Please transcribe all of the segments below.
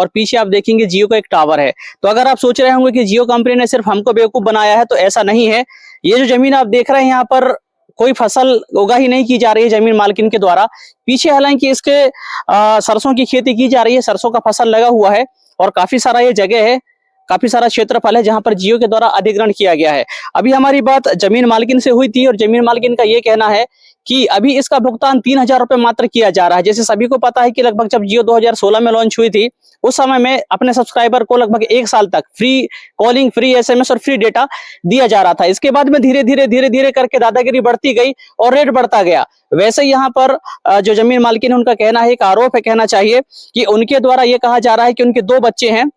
और पीछे आप देखेंगे जियो का एक टावर है। तो अगर आप सोच रहे होंगे कि जियो कंपनी ने सिर्फ हमको बेवकूफ बनाया है, तो ऐसा नहीं है। ये जो जमीन आप देख रहे हैं यहाँ पर कोई फसल उगाही नहीं की जा रही है जमीन मालकिन के द्वारा। पीछे हालांकि इसके सरसों की खेती की जा रही है, सरसों का फसल लगा हुआ है और काफी सारा ये जगह है, काफी सारा क्षेत्रफल है जहां पर जियो के द्वारा अधिग्रहण किया गया है। अभी हमारी बात जमीन मालकिन से हुई थी और जमीन मालकिन का ये कहना है कि अभी इसका भुगतान 3,000 रुपए मात्र किया जा रहा है। जैसे सभी को पता है कि लगभग जब जियो 2016 में लॉन्च हुई थी, उस समय में अपने सब्सक्राइबर को लगभग 1 साल तक फ्री कॉलिंग, फ्री एसएमएस और फ्री डेटा दिया जा रहा था। इसके बाद में धीरे धीरे करके दादागिरी बढ़ती गई और रेट बढ़ता गया। वैसे यहाँ पर जो जमीन मालकिन है उनका कहना है, एक आरोप है कहना चाहिए, कि उनके द्वारा ये कहा जा रहा है कि उनके 2 बच्चे हैं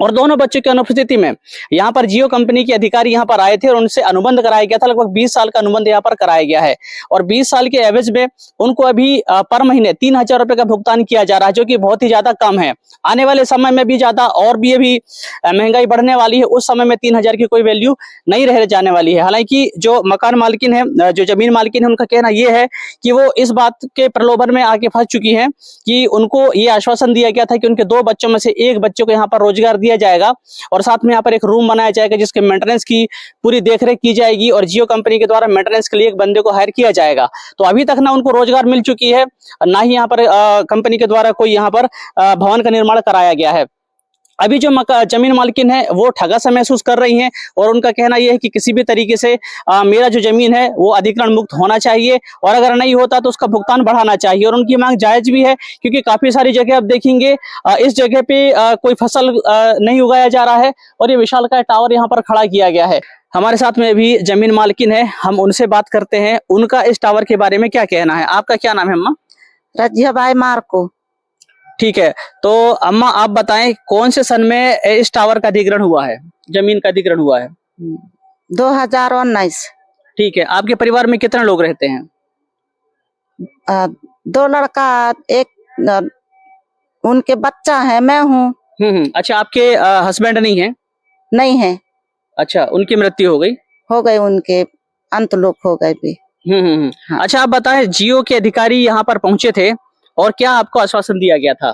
और दोनों बच्चों की अनुपस्थिति में यहाँ पर जियो कंपनी के अधिकारी यहाँ पर आए थे और उनसे अनुबंध कराया गया था। लगभग 20 साल का अनुबंध यहाँ पर कराया गया है और 20 साल के एवरेज में उनको अभी पर महीने 3,000 रुपए का भुगतान किया जा रहा है, जो कि बहुत ही ज्यादा कम है। आने वाले समय में भी ज्यादा और भी अभी महंगाई बढ़ने वाली है, उस समय में 3,000 की कोई वैल्यू नहीं रह जाने वाली है। हालांकि जो मकान मालकिन है, जो जमीन मालकिन है, उनका कहना यह है कि वो इस बात के प्रलोभन में आके फंस चुकी है कि उनको ये आश्वासन दिया गया था कि उनके 2 बच्चों में से एक बच्चे को यहाँ पर रोजगार दिया जाएगा और साथ में यहाँ पर एक रूम बनाया जाएगा जिसके मेंटेनेंस की पूरी देखरेख की जाएगी और जियो कंपनी के द्वारा मेंटेनेंस के लिए एक बंदे को हायर किया जाएगा। तो अभी तक ना उनको रोजगार मिल चुकी है, ना ही यहाँ पर कंपनी के द्वारा कोई यहाँ पर भवन का निर्माण कराया गया है। अभी जो जमीन मालकिन है वो ठगा सा महसूस कर रही हैं और उनका कहना यह है कि किसी भी तरीके से मेरा जो जमीन है वो अधिग्रहण मुक्त होना चाहिए और अगर नहीं होता तो उसका भुगतान बढ़ाना चाहिए। और उनकी मांग जायज भी है क्योंकि काफी सारी जगह आप देखेंगे इस जगह पे कोई फसल नहीं उगाया जा रहा है और ये विशालकाय टावर यहाँ पर खड़ा किया गया है। हमारे साथ में भी जमीन मालकिन है, हम उनसे बात करते हैं, उनका इस टावर के बारे में क्या कहना है। आपका क्या नाम है अम्मा? Razia by Marco. ठीक है, तो अम्मा आप बताएं कौन से सन में इस टावर का अधिग्रहण हुआ है, जमीन का अधिग्रहण हुआ है? 2019। ठीक है, आपके परिवार में कितने लोग रहते हैं? 2 लड़का, एक उनके बच्चा है, मैं हूँ। अच्छा, आपके हस्बैंड नहीं है? नहीं है। अच्छा, उनकी मृत्यु हो गई? हो गई, उनके अंतलोक हो गए भी। हाँ। अच्छा, आप बताएं जियो के अधिकारी यहाँ पर पहुंचे थे और क्या आपको आश्वासन दिया गया था?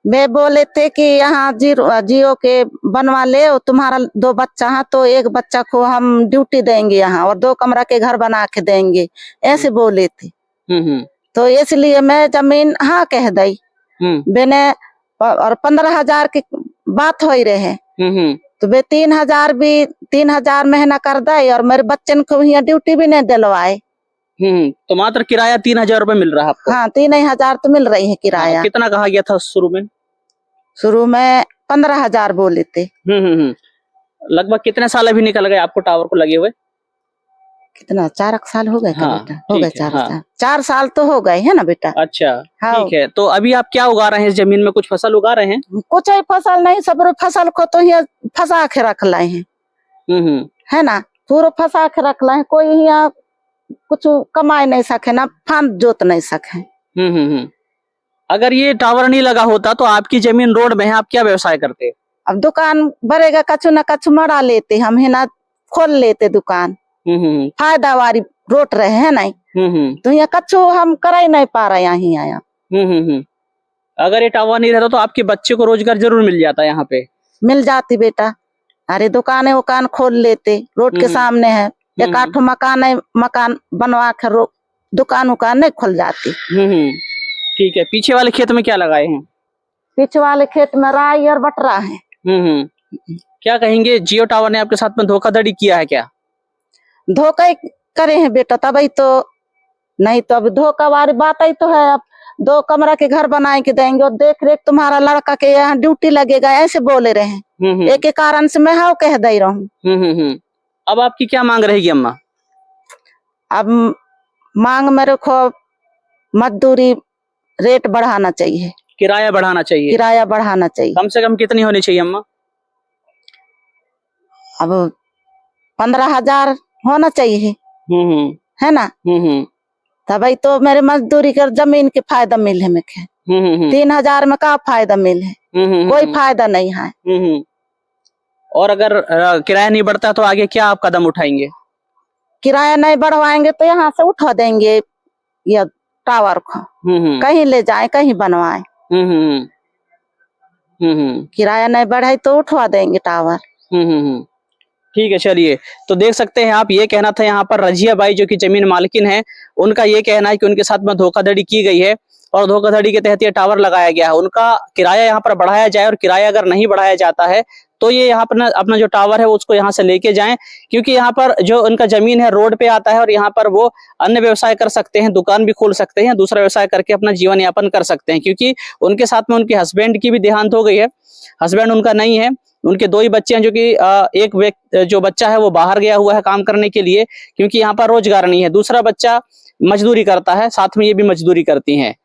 वे बोले थे कि यहाँ जियो के बनवा ले, तुम्हारा 2 बच्चा है तो एक बच्चा को हम ड्यूटी देंगे यहाँ और 2 कमरा के घर बना के देंगे, ऐसे बोले थे। तो इसलिए मैं जमीन हाँ कह दी। मैंने और 15,000 की बात हो रहे, तो वे 3,000 महीना कर दे और मेरे बच्चन को यहाँ ड्यूटी भी नहीं दिलवाए। तो मात्र किराया 3,000 रुपए मिल रहा है आपको? हाँ, 3,000 तो मिल रही है किराया। हाँ, कितना कहा गया था शुरू में? शुरू में 15,000 बोले थे। लगभग कितने साल अभी निकल गए आपको टावर को लगे हुए? कितना 4 साल हो गए? हाँ, बेटा हो गए 4 हाँ। साल। 4 साल तो हो गए है ना बेटा। अच्छा, हाँ। ठीक है, तो अभी आप क्या उगा रहे हैं इस जमीन में? कुछ फसल उगा रहे हैं? कुछ फसल नहीं, सब फसल को तो यहाँ फंसा के रख लाए हैं, है ना, पूरा फंसा के रख लाए। कोई यहाँ कुछ कमाए नहीं सके, ना फांद जोत नहीं सके। अगर ये टावर नहीं लगा होता तो आपकी जमीन रोड में है, आप क्या व्यवसाय करते? अब दुकान बढ़ेगा, कछु न कछु मरा लेते हम, है ना, खोल लेते दुकान। फायदा वाली रोट रहे है नहीं, तो यहाँ कछु हम कर नहीं पा रहे यहाँ आया। अगर ये टावर नहीं रहता तो आपके बच्चे को रोजगार जरूर मिल जाता यहाँ पे? मिल जाती बेटा, अरे दुकान वकान खोल लेते, रोड के सामने है, एक 8 मकान बनवा कर दुकान उकान नहीं खोल जाती। ठीक है, पीछे वाले खेत में क्या लगाए हैं? पीछे वाले खेत में राई और बटरा है। क्या कहेंगे, जियो टावर ने आपके साथ में धोखाधड़ी किया है क्या? धोखा ही करे हैं बेटा, तभी तो नहीं तो अभी धोखा वाली बात ही तो है। अब 2 कमरा के घर बनाए के देंगे और देख रेख तुम्हारा लड़का के यहाँ ड्यूटी लगेगा, ऐसे बोले रहे। एक कारण से मैं हाँ कह दे रहा हूँ। अब आपकी क्या मांग रहेगी अम्मा? अब मांग मेरे को मजदूरी रेट बढ़ाना चाहिए, किराया बढ़ाना चाहिए। किराया बढ़ाना चाहिए। कम से कम कितनी होनी चाहिए अम्मा? अब 15,000 होना चाहिए, है ना, तभी तो मेरे मजदूरी कर जमीन के फायदा मिले में। 3,000 में का फायदा मिले? कोई फायदा नहीं है। और अगर किराया नहीं बढ़ता तो आगे क्या आप कदम उठाएंगे? किराया नहीं बढ़वाएंगे तो यहाँ से उठा देंगे या टावर को, कहीं ले जाए, कहीं बनवाए। हम्म। किराया नहीं बढ़ाई तो उठवा देंगे टावर। हम्म। ठीक है, चलिए। तो देख सकते हैं आप, ये कहना था यहाँ पर रजिया बाई जो कि जमीन मालकिन है, उनका ये कहना है कि उनके साथ में धोखाधड़ी की गई है और धोखाधड़ी के तहत ये टावर लगाया गया है। उनका किराया यहाँ पर बढ़ाया जाए, और किराया अगर नहीं बढ़ाया जाता है तो ये यहाँ पर अपना जो टावर है उसको यहाँ से लेके जाएं, क्योंकि यहाँ पर जो उनका जमीन है रोड पे आता है और यहाँ पर वो अन्य व्यवसाय कर सकते हैं, दुकान भी खोल सकते हैं, दूसरा व्यवसाय करके अपना जीवन यापन कर सकते हैं। क्योंकि उनके साथ में उनके हस्बैंड की भी देहांत हो गई है, हस्बैंड उनका नहीं है, उनके दो ही बच्चे हैं, जो कि एक व्यक्ति जो बच्चा है वो बाहर गया हुआ है काम करने के लिए, क्योंकि यहाँ पर रोजगार नहीं है, दूसरा बच्चा मजदूरी करता है, साथ में ये भी मजदूरी करती हैं।